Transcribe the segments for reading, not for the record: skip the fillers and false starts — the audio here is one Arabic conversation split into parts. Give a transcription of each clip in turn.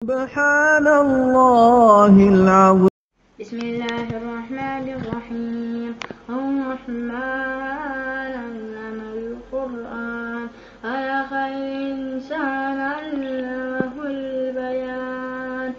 سبحان الله العظيم. بسم الله الرحمن الرحيم. الرحمن علم القرآن خلق الإنسان علمه البيان.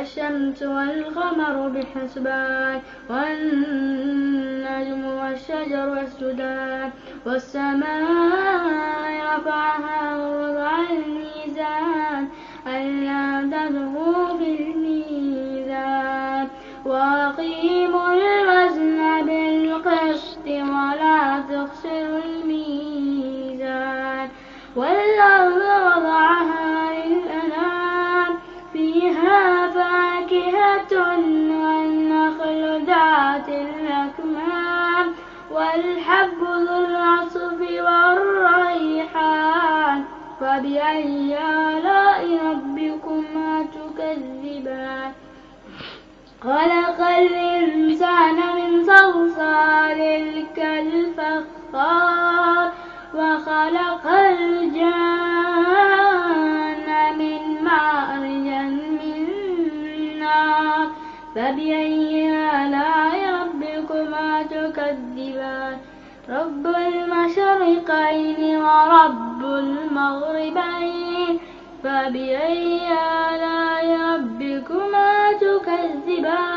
الشمس والقمر بحسبان والنجم والشجر والسدان والسماء رفعها ووضع الميزان ألا تطغوا في الميزان وأقيموا الوزن بالقسط ولا تخسروا الميزان. والأرض وضعها للأنام فيها فاكهة والنخل ذات الأكمام والحب ذو العصف والريحان. فبأي آلاء ربكما تكذبان؟ خلق الإنسان من صلصال كالفخار وخلق الجان من مارج من نار. فبأي آلاء ربكما تكذبان؟ رب المشرقين ورب المغربين. فبأي آلاء ربكما تكذبان؟